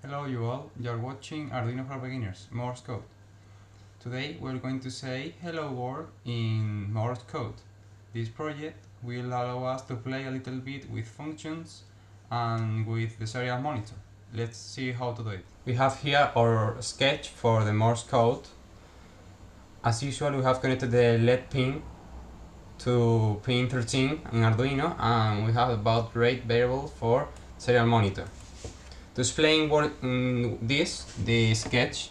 Hello you all, you're watching Arduino for Beginners, Morse code. Today we're going to say hello world in Morse code. This project will allow us to play a little bit with functions and with the serial monitor. Let's see how to do it. We have here our sketch for the Morse code. As usual, we have connected the LED pin to pin 13 in Arduino, and we have a baud rate variable for serial monitor. To explain what this sketch,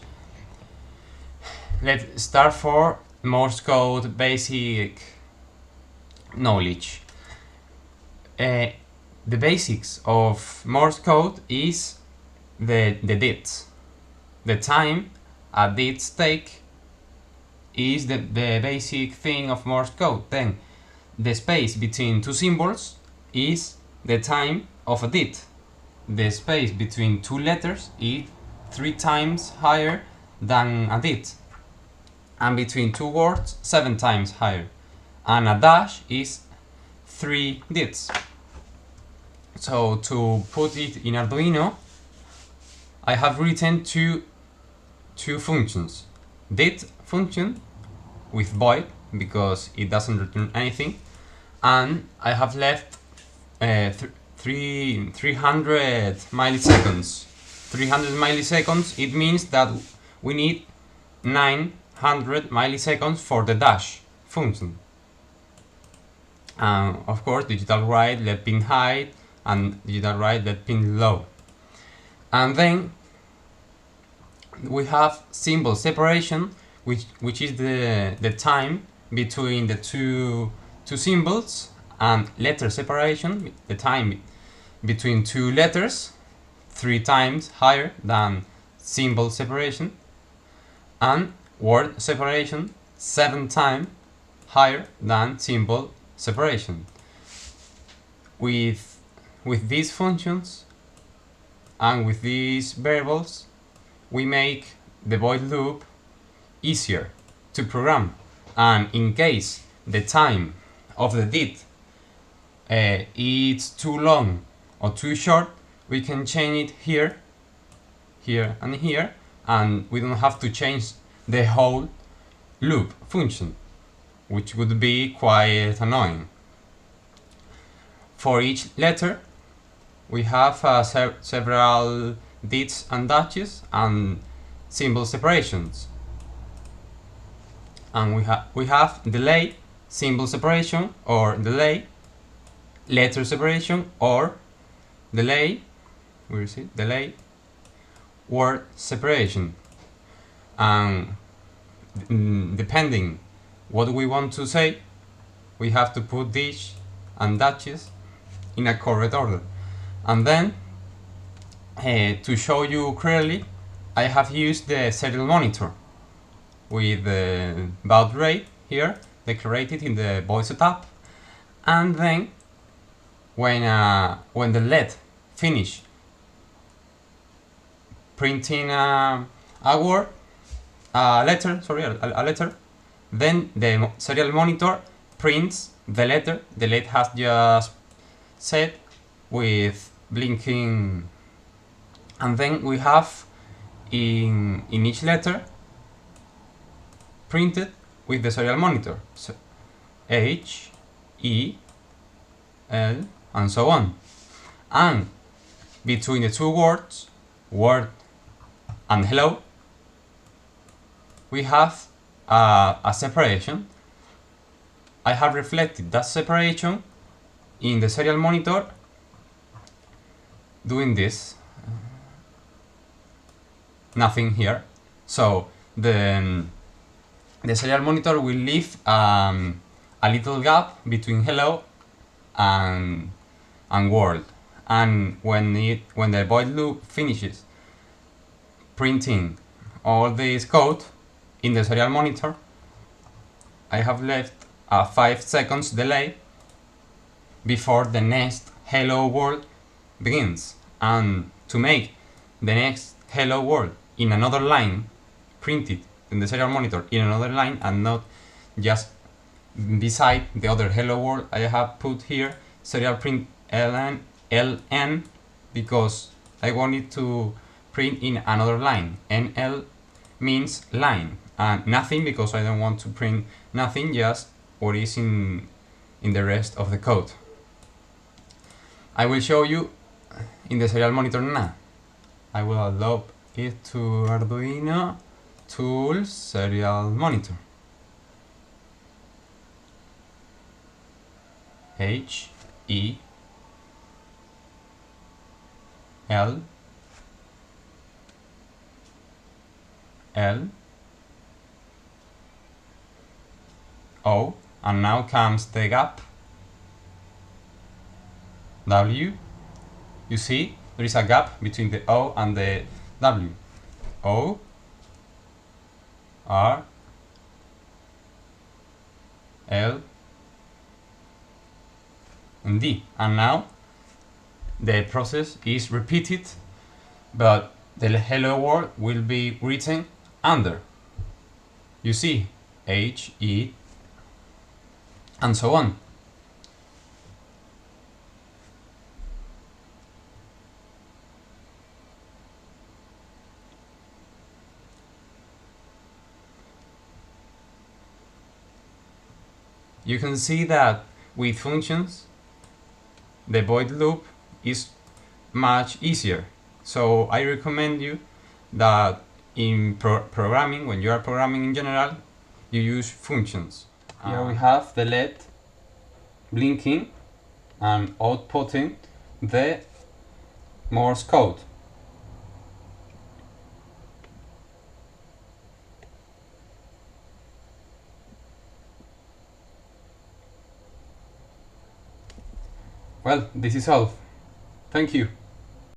let's start for Morse code basic knowledge. The basics of Morse code is the digits. The time a digits take is the basic thing of Morse code. Then the space between two symbols is the time of a digit. The space between two letters is 3 times higher than a digit, and between two words 7 times higher, and a dash is 3 digits. So to put it in Arduino, I have written two functions. Digit function with void because it doesn't return anything, and I have left 300 milliseconds. 300 milliseconds, it means that we need 900 milliseconds for the dash function. Of course, digital write, let pin high, and digital write, let pin low. And then we have symbol separation, which is the time between the two symbols, and letter separation, the time between two letters, 3 times higher than symbol separation, and word separation, 7 times higher than symbol separation. With these functions and with these variables, we make the void loop easier to program, and in case the time of the digit it's too long or too short, we can change it here, here and here, and we don't have to change the whole loop function, which would be quite annoying. For each letter we have several digits and dashes and symbol separations, and we have delay, symbol separation, or delay, letter separation, or delay, where is it? Delay, word separation. And depending what we want to say, we have to put these and dashes in a correct order. And then to show you clearly, I have used the serial monitor with the baud rate here declared in the voice setup, and then when the LED finish printing a word, a letter, then the serial monitor prints the letter the LED has just said with blinking, and then we have in each letter printed with the serial monitor, so H, E, L, and so on. And between the two words, word and hello, we have a separation. I have reflected that separation in the serial monitor doing this. Nothing here. So the serial monitor will leave a little gap between hello and world, and when the void loop finishes printing all this code in the serial monitor, I have left a 5 seconds delay before the next hello world begins. And to make the next hello world in another line printed in the serial monitor in another line and not just beside the other hello world, I have put here serial print ln because I wanted to print in another line. NL means line, and nothing because I don't want to print nothing, just what is in the rest of the code. I will show you in the serial monitor now. I will load it to Arduino Tools Serial Monitor. H E L L O, and now comes the gap W. You see there is a gap between the O and the W. O R L and D, and now the process is repeated, but the hello world will be written under. You see, H, E, and so on. You can see that with functions, the void loop is much easier. So I recommend you that in programming, when you are programming in general, you use functions. Here we have the LED blinking and outputting the Morse code. Well, this is all. Thank you.